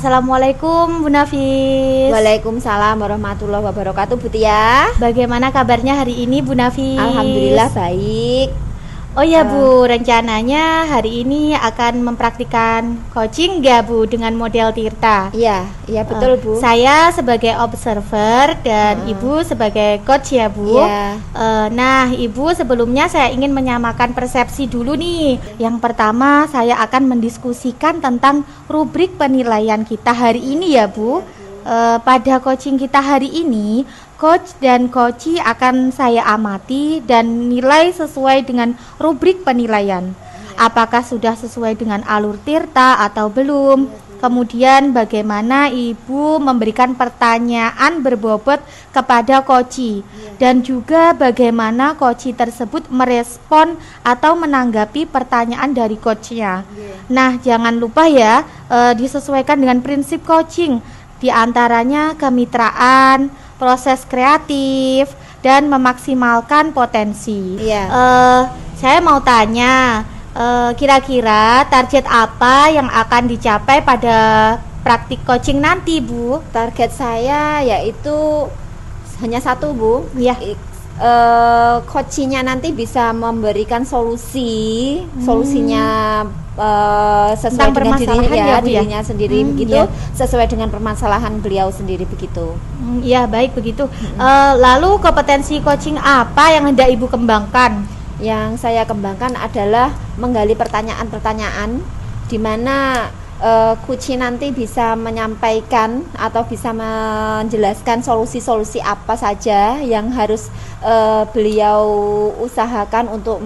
Assalamualaikum Bu Nafis. Waalaikumsalam warahmatullahi wabarakatuh, Bu Tia. Bagaimana kabarnya hari ini Bu Nafis? Alhamdulillah baik. Oh ya Bu, rencananya hari ini akan mempraktikkan coaching nggak Bu dengan model Tirta? Iya betul Bu. Saya sebagai observer dan Ibu sebagai coach ya Bu. Iya. Nah Ibu, sebelumnya saya ingin menyamakan persepsi dulu nih. Yang pertama saya akan mendiskusikan tentang rubrik penilaian kita hari ini ya Bu. Pada coaching kita hari ini, coach dan coachee akan saya amati dan nilai sesuai dengan rubrik penilaian. Apakah sudah sesuai dengan alur Tirta atau belum? Kemudian bagaimana Ibu memberikan pertanyaan berbobot kepada coachee, dan juga bagaimana coachee tersebut merespon atau menanggapi pertanyaan dari coachnya. Nah, jangan lupa ya, disesuaikan dengan prinsip coaching, di antaranya kemitraan, proses kreatif, dan memaksimalkan potensi. Iya. Saya mau tanya, kira-kira target apa yang akan dicapai pada praktik coaching nanti, Bu? Target saya yaitu hanya satu, Bu. Ya. Coachingnya nanti bisa memberikan solusinya sesuai dengan dirinya sendiri begitu, sesuai dengan permasalahan beliau sendiri begitu. Iya, baik begitu. Lalu kompetensi coaching apa yang hendak Ibu kembangkan? Yang saya kembangkan adalah menggali pertanyaan-pertanyaan di mana coaching nanti bisa menyampaikan atau bisa menjelaskan solusi-solusi apa saja yang harus beliau usahakan untuk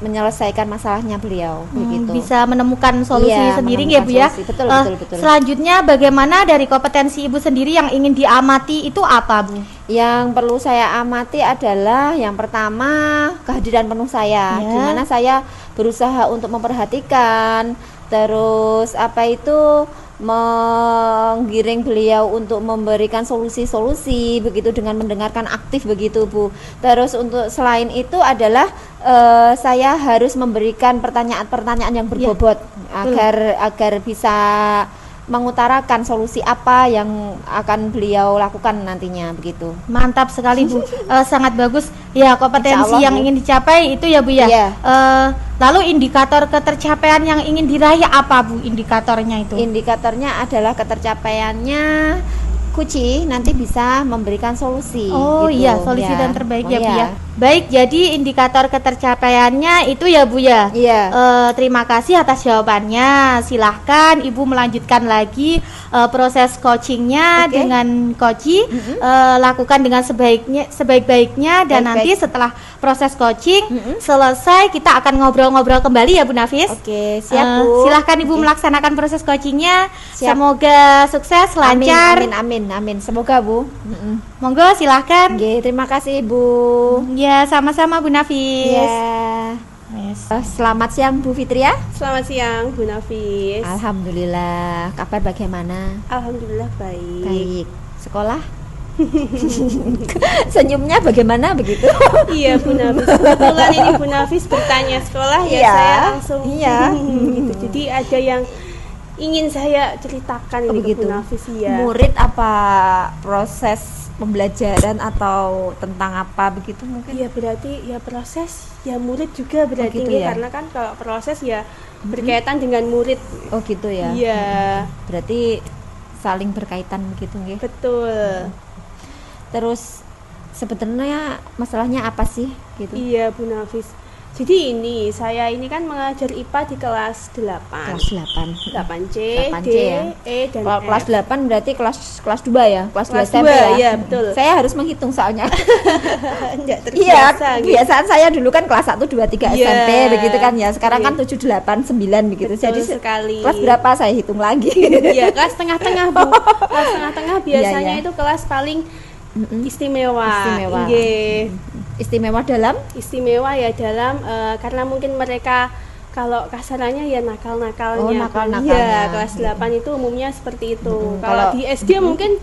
menyelesaikan masalahnya beliau begitu. Bisa menemukan solusi sendiri ya Bu ya. Betul. Selanjutnya bagaimana dari kompetensi Ibu sendiri yang ingin diamati itu apa Bu? Yang perlu saya amati adalah yang pertama kehadiran penuh saya, di mana saya berusaha untuk memperhatikan, terus menggiring beliau untuk memberikan solusi-solusi begitu dengan mendengarkan aktif begitu Bu. Terus untuk selain itu adalah saya harus memberikan pertanyaan-pertanyaan yang berbobot agar bisa mengutarakan solusi apa yang akan beliau lakukan nantinya begitu. Mantap sekali Bu, sangat bagus ya kompetensi Allah, yang ingin dicapai itu ya Bu ya. Lalu indikator ketercapaian yang ingin diraih apa Bu indikatornya itu? Indikatornya adalah ketercapaiannya coachee nanti bisa memberikan solusi. Oh gitu. Iya, solusi dan terbaik ya Bu ya. Baik, jadi indikator ketercapaiannya itu ya Bu ya. Iya. Terima kasih atas jawabannya. Silahkan Ibu melanjutkan lagi proses coachingnya dengan coachee. Lakukan dengan sebaik-baiknya dan nanti setelah proses coaching selesai kita akan ngobrol-ngobrol kembali ya Bu Nafis. Oke, siap Bu. Silahkan Ibu melaksanakan proses coachingnya. Semoga sukses, lancar. Amin. Semoga Bu. Monggo silahkan. Terima kasih Bu. Ya, sama-sama Bu Nafis. Ya. Selamat siang Bu Fitria. Selamat siang Bu Nafis. Alhamdulillah. Kabar bagaimana? Alhamdulillah baik. Baik. Sekolah? Senyumnya bagaimana begitu? Iya Bu Nafis. Kebetulan ini Bu Nafis bertanya sekolah ya, saya langsung gitu. Jadi ada yang ingin saya ceritakan begitu Bu Nafis ya. Murid apa proses pembelajaran atau tentang apa begitu mungkin? Iya berarti ya proses ya murid juga berarti karena kan kalau proses ya berkaitan dengan murid. Oh gitu ya. Iya. Berarti saling berkaitan begitu nggih? Betul. Terus sebetulnya masalahnya apa sih gitu? Iya Bu Nafis. Jadi ini saya ini kan mengajar IPA di kelas 8. Kelas 8. 8C, 8C D, ya. E dan F. Kelas 8 berarti kelas 2 ya? Kelas 2 SMP 2, ya? Iya, betul. Saya harus menghitung soalnya. Enggak terbiasa. Iya, kebiasaan saya dulu kan kelas 1 2 3 SMP begitu kan ya. Sekarang kan 7 8 9 begitu. Betul jadi sekali. Kelas berapa saya hitung lagi? Iya, kelas tengah-tengah Bu. Kelas tengah-tengah biasanya itu kelas paling istimewa. Istimewa dalam? Istimewa ya dalam karena mungkin mereka kalau kasarannya ya nakal-nakalnya. Iya, kelas 8 itu umumnya seperti itu. Kalau di SD mungkin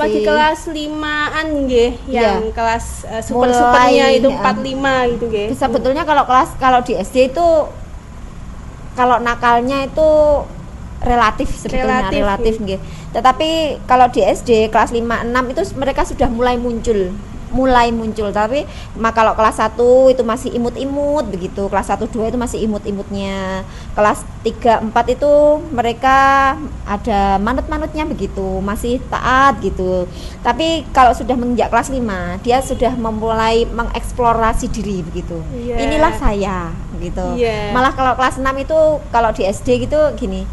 di kelas 5-an nggih, yang kelas super-supernya itu 45 gitu nggih. Sebetulnya kalau di SD itu kalau nakalnya itu relatif sebetulnya relatif nggih. Tetapi kalau di SD kelas 5 6 itu mereka sudah mulai muncul, tapi kalau kelas 1 itu masih imut-imut begitu, kelas 1 2 itu masih imut-imutnya, kelas 3 4 itu mereka ada manut-manutnya begitu, masih taat gitu. Tapi kalau sudah menginjak kelas 5 dia sudah memulai mengeksplorasi diri begitu. Inilah saya gitu. Malah kalau kelas 6 itu kalau di SD gitu gini,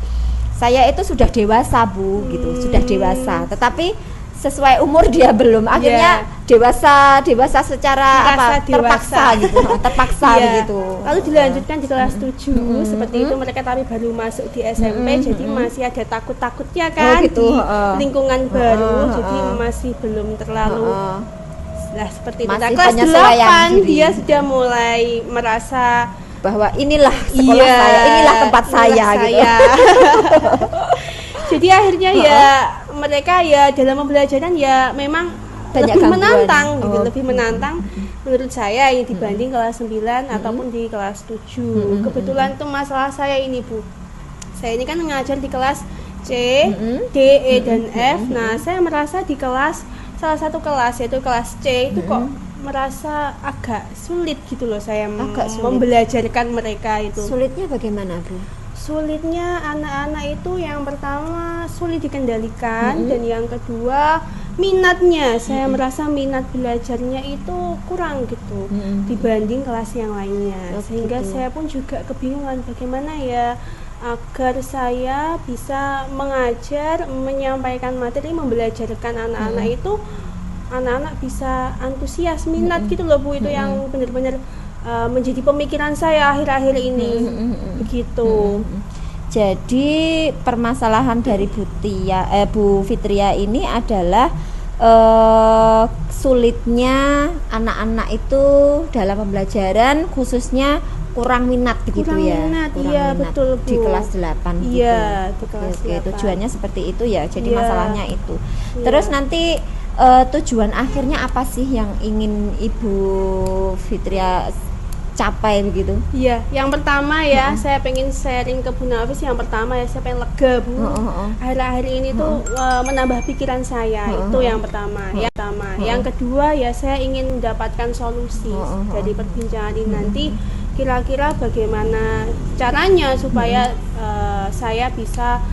saya itu sudah dewasa Bu gitu, sudah dewasa, tetapi sesuai umur dia belum, akhirnya dewasa secara terpaksa gitu, begitu. Lalu dilanjutkan di kelas 7 seperti itu, mereka tapi baru masuk di SMP, jadi masih ada takut-takutnya kan gitu, di lingkungan baru, jadi masih belum terlalu seperti itu. Nah, kelas 8 dia sudah mulai merasa bahwa inilah sekolah saya, inilah tempat saya gitu. Jadi akhirnya mereka dalam pembelajaran memang banyak lebih gangguan. menantang gitu, lebih menantang menurut saya ini dibanding kelas 9 ataupun di kelas 7. Kebetulan itu masalah saya ini Bu. Saya ini kan mengajar di kelas C, D, E dan F. Nah, saya merasa di salah satu kelas yaitu kelas C itu kok merasa agak sulit gitu loh saya membelajarkan mereka itu. Sulitnya bagaimana Bu? Sulitnya anak-anak itu yang pertama sulit dikendalikan dan yang kedua minatnya, saya merasa minat belajarnya itu kurang gitu dibanding kelas yang lainnya, sehingga saya pun juga kebingungan bagaimana ya agar saya bisa mengajar, menyampaikan materi, membelajarkan anak-anak itu, anak-anak bisa antusias, minat gitu loh Bu, itu yang benar-benar menjadi pemikiran saya akhir-akhir ini begitu. Jadi permasalahan dari Bu Fitria ini adalah sulitnya anak-anak itu dalam pembelajaran, khususnya kurang minat begitu ya. Kurang minat, betul Bu. Di kelas 8 gitu. Iya, di kelas 8. Tujuannya seperti itu ya. Jadi masalahnya itu. Terus nanti tujuan akhirnya apa sih yang ingin Ibu Fitria capai begitu? Iya, yang pertama saya pengen sharing ke Bu Nafis. Yang pertama saya pengen lega Bu. Akhir-akhir ini tuh menambah pikiran saya, itu yang pertama. Yang kedua saya ingin mendapatkan solusi dari perbincangan ini nanti. Kira-kira bagaimana caranya supaya saya bisa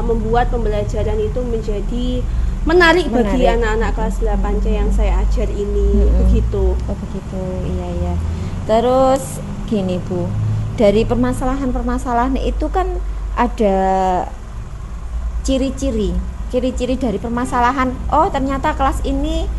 membuat pembelajaran itu menjadi menarik bagi anak-anak kelas 8C yang saya ajar ini. Begitu. Oh begitu, iya. Terus gini Bu, dari permasalahan itu kan ada ciri-ciri dari permasalahan. Oh ternyata kelas ini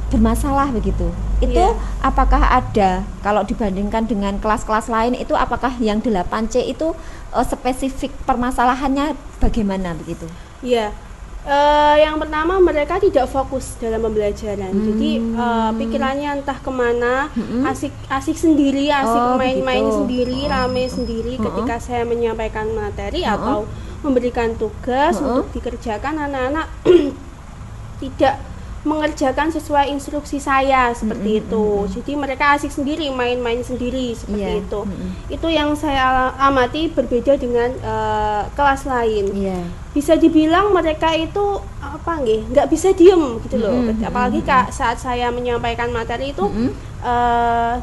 bermasalah begitu. Itu apakah ada, kalau dibandingkan dengan kelas-kelas lain itu, apakah yang 8C itu spesifik permasalahannya bagaimana begitu? Iya. Yang pertama mereka tidak fokus dalam pembelajaran, jadi pikirannya entah kemana, asik sendiri, main-main sendiri, rame sendiri. Ketika saya menyampaikan materi atau memberikan tugas untuk dikerjakan, anak-anak tidak mengerjakan sesuai instruksi saya seperti itu. Jadi mereka asik sendiri, main-main sendiri seperti itu. Itu yang saya amati berbeda dengan kelas lain. Bisa dibilang mereka itu nggak bisa diem gitu loh. Apalagi saat saya menyampaikan materi itu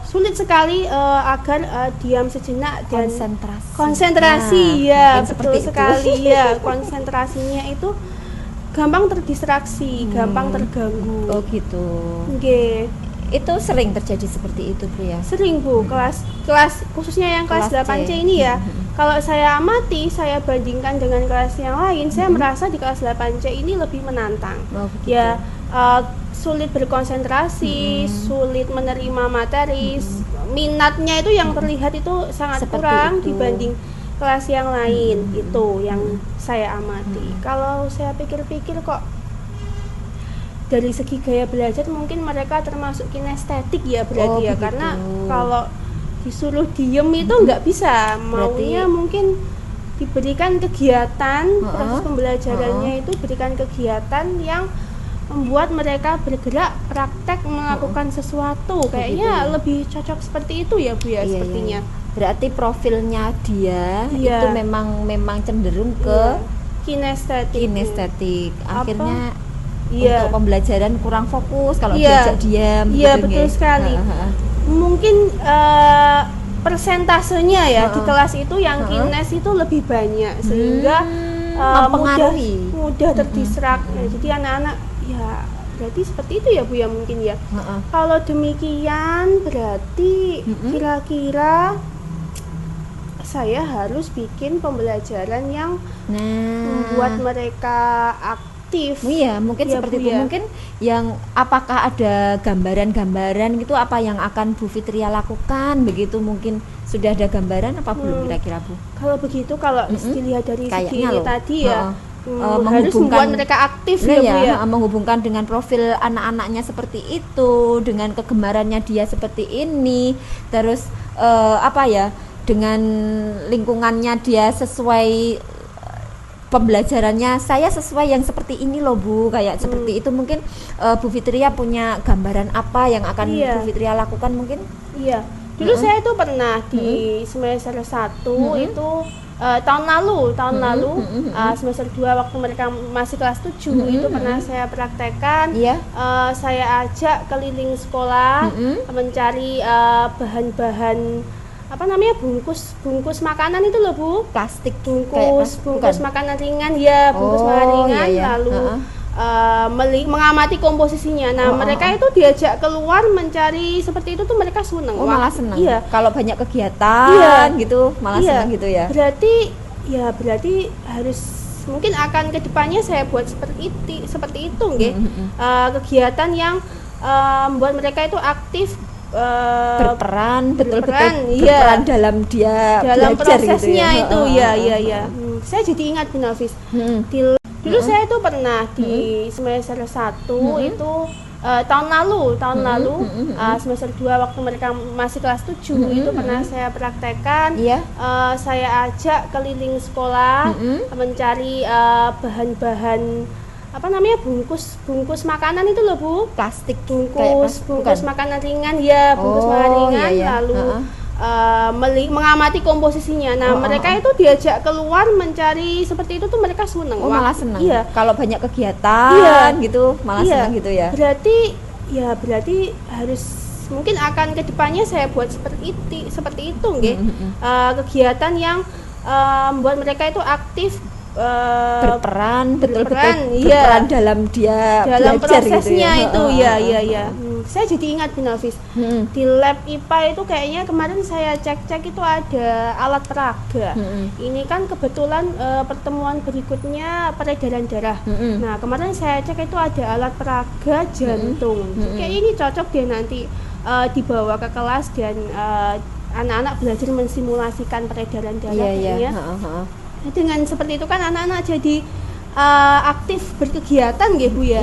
sulit sekali agar diam sejenak dan konsentrasi. Betul sekali ya. Konsentrasinya itu gampang terdistraksi, gampang terganggu. Oh gitu. Nggih. Itu sering terjadi seperti itu Bu ya? Sering Bu, kelas khususnya yang kelas 8C ini ya. Kalau saya amati, saya bandingkan dengan kelas yang lain, saya merasa di kelas 8C ini lebih menantang. Oh, begitu. Ya, sulit berkonsentrasi, sulit menerima materi, minatnya itu yang terlihat itu sangat seperti kurang itu. Dibanding kelas yang lain. Itu yang saya amati. Kalau saya pikir-pikir kok dari segi gaya belajar mungkin mereka termasuk kinestetik ya berarti ya, karena kalau disuruh diem itu nggak bisa, maunya mungkin diberikan kegiatan, proses pembelajarannya itu berikan kegiatan yang membuat mereka bergerak praktek melakukan sesuatu. Kayaknya lebih cocok seperti itu ya Bu ya, sepertinya. Berarti profilnya dia Iya. itu memang cenderung ke kinestetik. Akhirnya Iya. untuk pembelajaran kurang fokus kalau Iya. diajak diam Iya, gitu, betul nggih. sekali. Mungkin persentasenya ya di kelas itu yang kines itu lebih banyak, sehingga mempengaruhi. mudah terdistrak. Ya, jadi anak-anak ya berarti seperti itu ya Bu ya, mungkin ya. Kalau demikian berarti kira-kira saya harus bikin pembelajaran yang membuat mereka aktif. Iya, mungkin Iya, seperti Bu, itu. ya. Mungkin yang apakah ada gambaran-gambaran gitu apa yang akan Bu Fitria lakukan begitu, mungkin sudah ada gambaran apa belum kira-kira Bu? Kalau begitu, kalau dilihat dari segi Kayaknya ini loh. tadi ya, harus Menghubungkan- membuat mereka aktif Nah, ya Bu ya. menghubungkan dengan profil anak-anaknya seperti itu, dengan kegemarannya dia seperti ini, terus apa ya, dengan lingkungannya dia sesuai pembelajarannya, saya sesuai yang seperti ini loh Bu, kayak seperti itu. Mungkin Bu Fitria punya gambaran apa yang akan Iya. Bu Fitria lakukan mungkin? Iya. Dulu saya itu pernah di semester 1 itu tahun lalu semester 2 waktu mereka masih kelas 7 itu pernah saya praktekkan. Iya. Saya ajak keliling sekolah mencari bahan-bahan apa namanya, bungkus makanan itu loh Bu, Plastik bungkus bukan? makanan ringan ya, bungkus makanan ringan, iya. lalu mengamati komposisinya. Nah, mereka itu diajak keluar mencari seperti itu tuh mereka seneng. Malah senang. Iya. Kalau banyak kegiatan Iya. gitu malah Iya. senang gitu ya. Berarti harus mungkin akan kedepannya saya buat seperti itu nggih. Kegiatan yang membuat mereka itu aktif, Berperan berperan, betul-betul iya. berperan dalam dia dalam belajar prosesnya gitu ya. itu ya. Saya jadi ingat Bu Nafis. Dulu saya itu pernah di semester 1 itu tahun lalu semester 2 waktu mereka masih kelas 7 itu pernah saya praktekkan. Iya. Saya ajak keliling sekolah mencari bahan-bahan apa namanya, bungkus makanan itu loh Bu, Plastik bungkus bukan? makanan ringan ya, bungkus makanan ringan, iya. lalu mengamati komposisinya. Nah, mereka itu diajak keluar mencari seperti itu tuh mereka seneng. Malah senang. Iya. Kalau banyak kegiatan Iya. gitu malah Iya. senang gitu ya. Berarti harus mungkin akan kedepannya saya buat seperti itu nggih. Kegiatan yang membuat mereka itu aktif, Berperan betul-betul iya. berperan dalam dia dalam belajar prosesnya gitu ya. ya. Iya. Saya jadi ingat Bu Nafis. Di lab IPA itu kayaknya kemarin saya cek itu ada alat peraga. Ini kan kebetulan pertemuan berikutnya peredaran darah. Nah, kemarin saya cek itu ada alat peraga jantung. Kayak ini cocok deh nanti dibawa ke kelas dan anak-anak belajar mensimulasikan peredaran darah kayaknya. Dengan seperti itu kan anak-anak jadi aktif berkegiatan gitu Bu ya.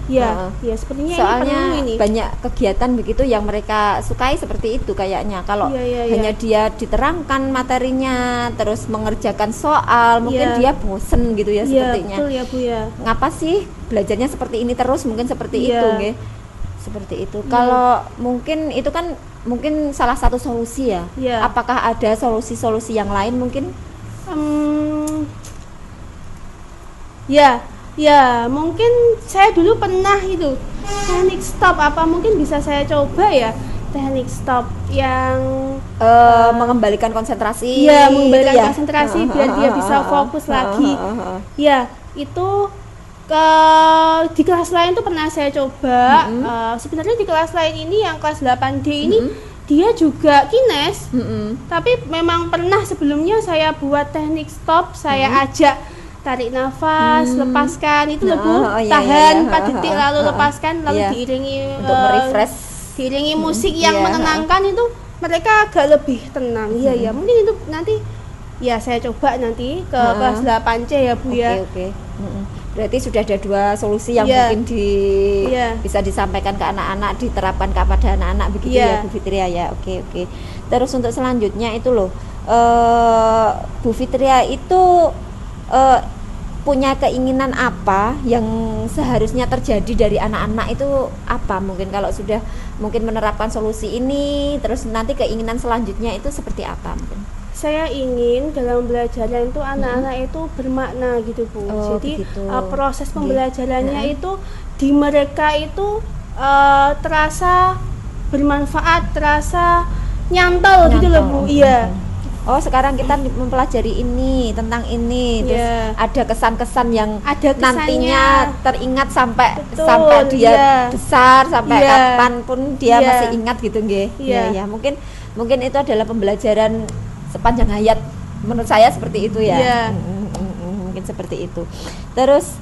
Iya. Ya, sepertinya Soalnya ini perlu ini. banyak kegiatan begitu yang mereka sukai seperti itu kayaknya. Kalau Iya. hanya dia diterangkan materinya terus mengerjakan soal, mungkin dia bosen gitu ya sepertinya. Iya, betul ya Bu ya. Ngapa sih belajarnya seperti ini terus, mungkin seperti Iya. itu nggih. Seperti itu. Kalau mungkin itu kan mungkin salah satu solusi ya. Iya. Apakah ada solusi-solusi yang lain mungkin? Ya, mungkin saya dulu pernah itu teknik stop, apa mungkin bisa saya coba ya teknik stop yang Mengembalikan konsentrasi. iya, mengembalikan gitu ya? konsentrasi biar dia bisa fokus lagi. Ya, itu di kelas lain tuh pernah saya coba. Sebenarnya di kelas lain ini yang kelas 8D ini dia juga kines, tapi memang pernah sebelumnya saya buat teknik stop, saya ajak tarik nafas, lepaskan, itu loh Bu, tahan 4 detik lalu lepaskan, lalu diiringi untuk merefresh, diiringi musik yang menenangkan, itu mereka agak lebih tenang. Iya, mungkin itu nanti ya saya coba nanti ke kelas 8C ya Bu ya. Oke. Berarti sudah ada 2 solusi yang mungkin bisa disampaikan ke anak-anak, diterapkan kepada anak-anak begitu ya Bu Fitria ya. Oke. Terus untuk selanjutnya itu loh, Bu Fitria itu punya keinginan apa yang seharusnya terjadi dari anak-anak itu apa, mungkin kalau sudah mungkin menerapkan solusi ini terus nanti keinginan selanjutnya itu seperti apa mungkin. Saya ingin dalam pembelajaran itu anak-anak itu bermakna gitu Bu. Jadi proses pembelajarannya itu di mereka itu terasa bermanfaat, terasa nyantol gitu loh Bu. Iya. Oh, sekarang kita mempelajari ini tentang ini, terus ada kesan-kesan yang nantinya teringat sampai dia besar, sampai kapanpun dia masih ingat gitu nggih. Iya. Mungkin itu adalah pembelajaran sepanjang hayat, menurut saya seperti itu ya. Mungkin seperti itu. Terus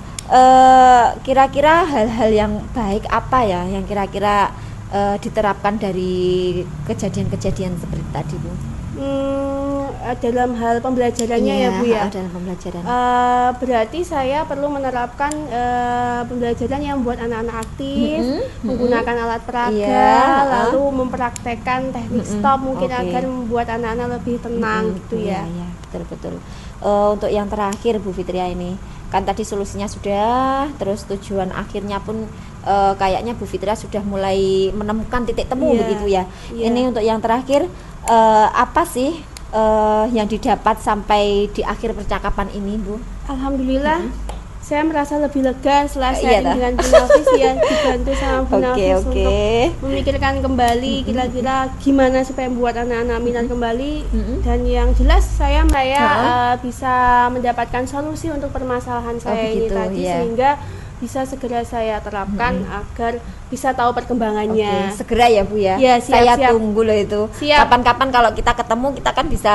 kira-kira hal-hal yang baik apa ya yang kira-kira diterapkan dari kejadian-kejadian seperti tadi Bu? Dalam hal pembelajarannya ya Bu ya. Dalam pembelajaran. Berarti saya perlu menerapkan pembelajaran yang buat anak-anak aktif, menggunakan alat peraga, lalu mempraktekkan teknik stop mungkin agar membuat anak-anak lebih tenang gitu ya. Iya, betul. Untuk yang terakhir Bu Fitria ini, kan tadi solusinya sudah, terus tujuan akhirnya pun kayaknya Bu Fitria sudah mulai menemukan titik temu begitu ya. Ini untuk yang terakhir, apa sih yang didapat sampai di akhir percakapan ini Bu? Alhamdulillah saya merasa lebih lega setelah saya dengan Bu Nafis ya, dibantu sama Bu Nafis untuk memikirkan kembali kira-kira gimana supaya membuat anak-anak minat kembali, dan yang jelas saya bisa mendapatkan solusi untuk permasalahan saya ini tadi sehingga bisa segera saya terapkan agar bisa tahu perkembangannya. Segera ya Bu ya. Siap. Tunggu loh itu. Kapan-kapan kalau kita ketemu kita kan bisa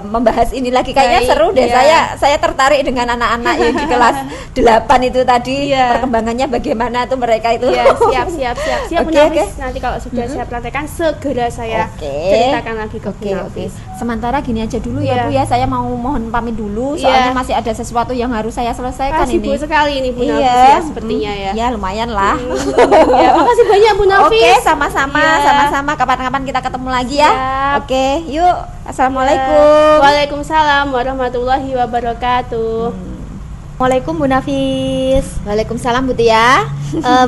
membahas ini lagi, kayaknya seru deh. Saya tertarik dengan anak-anak yang di kelas 8 itu tadi, perkembangannya bagaimana tuh mereka itu. Siap. Nanti kalau sudah saya praktekkan segera saya ceritakan lagi ke Bu Nafis. Sementara gini aja dulu ya Bu ya, saya mau mohon pamit dulu soalnya masih ada sesuatu yang harus saya selesaikan ini. Sibuk sekali ini Bu Nafis ya sepertinya ya. Ya lumayan lah. Makasih banyak Bu Nafis. Sama-sama. Kapan-kapan kita ketemu lagi ya. Oke, yuk. Assalamualaikum. Waalaikumsalam warahmatullahi wabarakatuh. Assalamualaikum Bu Nafis. Waalaikumsalam Bu Tia.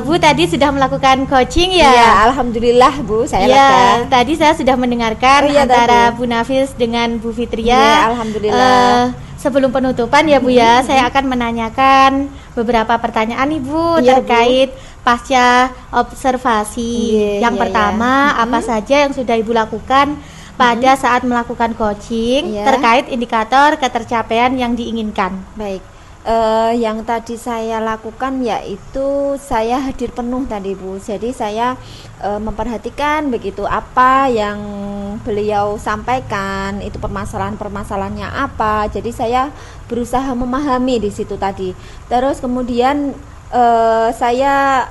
Bu tadi sudah melakukan coaching ya? Iya, alhamdulillah Bu, saya lega. Tadi saya sudah mendengarkan antara Bu Nafis dengan Bu Fitria. Iya, alhamdulillah. Sebelum penutupan ya Bu ya, saya akan menanyakan beberapa pertanyaan nih Bu terkait pasca observasi. Yang pertama, apa saja yang sudah Ibu lakukan pada saat melakukan coaching terkait indikator ketercapaian yang diinginkan? Baik, yang tadi saya lakukan yaitu saya hadir penuh tadi Bu. Jadi saya memperhatikan begitu apa yang beliau sampaikan, itu permasalahannya apa. Jadi saya berusaha memahami di situ tadi. Terus kemudian saya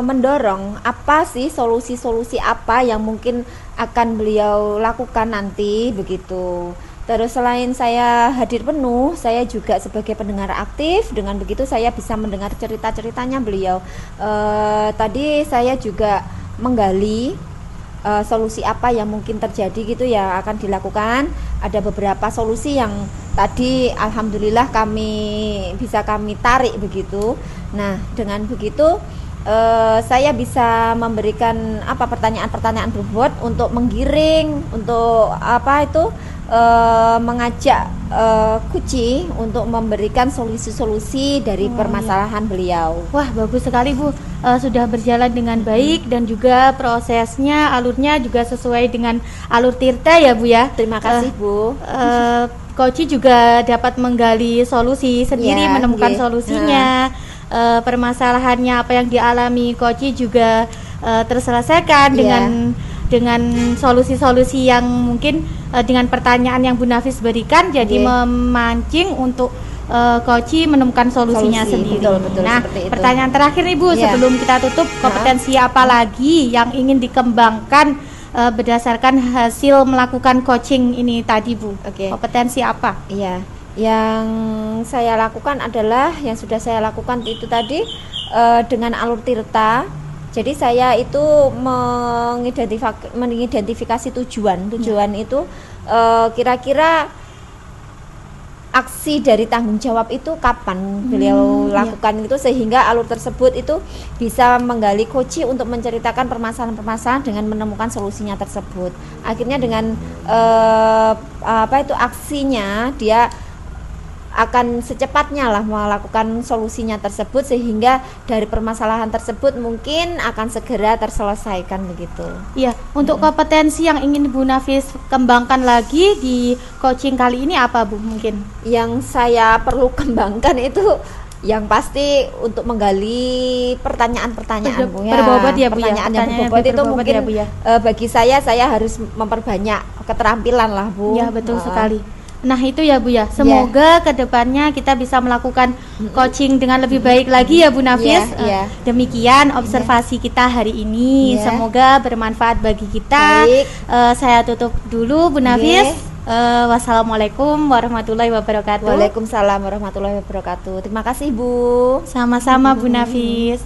mendorong apa sih solusi-solusi apa yang mungkin akan beliau lakukan nanti begitu. Terus selain saya hadir penuh, saya juga sebagai pendengar aktif. Dengan begitu saya bisa mendengar cerita-ceritanya beliau. Tadi saya juga menggali solusi apa yang mungkin terjadi gitu ya akan dilakukan. Ada beberapa solusi yang tadi alhamdulillah bisa kami tarik begitu. Nah, dengan begitu saya bisa memberikan pertanyaan-pertanyaan berbobot untuk menggiring, untuk mengajak Kuci untuk memberikan solusi-solusi dari permasalahan beliau. Wah, bagus sekali Bu. Sudah berjalan dengan baik dan juga prosesnya, alurnya juga sesuai dengan alur Tirta ya Bu ya. Terima kasih Bu. Koci juga dapat menggali solusi sendiri, menemukan solusinya. Permasalahannya apa yang dialami Koci juga terselesaikan dengan solusi-solusi yang mungkin dengan pertanyaan yang Bu Nafis berikan jadi memancing untuk Koci menemukan solusinya sendiri. Betul, nah, pertanyaan terakhir nih Bu, sebelum kita tutup, kompetensi apa lagi yang ingin dikembangkan berdasarkan hasil melakukan coaching ini tadi Bu? Kompetensi apa? Yang saya lakukan adalah yang sudah saya lakukan itu tadi dengan alur Tirta. Jadi saya itu mengidentifikasi tujuan itu kira-kira aksi dari tanggung jawab itu kapan beliau lakukan itu, sehingga alur tersebut itu bisa menggali Koci untuk menceritakan permasalahan-permasalahan dengan menemukan solusinya tersebut. Akhirnya dengan aksinya dia akan secepatnya lah melakukan solusinya tersebut, sehingga dari permasalahan tersebut mungkin akan segera terselesaikan begitu. Iya, untuk kompetensi yang ingin Bu Nafis kembangkan lagi di coaching kali ini apa Bu mungkin? Yang saya perlu kembangkan itu yang pasti untuk menggali pertanyaan-pertanyaan Bu ya. Berbobot ya Bu ya. Pertanyaan yang berbobot itu mungkin ya, Bu, ya. Bagi saya harus memperbanyak keterampilan lah Bu. Iya, betul sekali. Nah itu ya Bu ya, semoga kedepannya kita bisa melakukan coaching dengan lebih baik lagi ya Bu Nafis. Demikian observasi kita hari ini, semoga bermanfaat bagi kita. Saya tutup dulu Bu Nafis. Wassalamualaikum warahmatullahi wabarakatuh. Waalaikumsalam warahmatullahi wabarakatuh. Terima kasih Bu. Sama-sama Bu Nafis.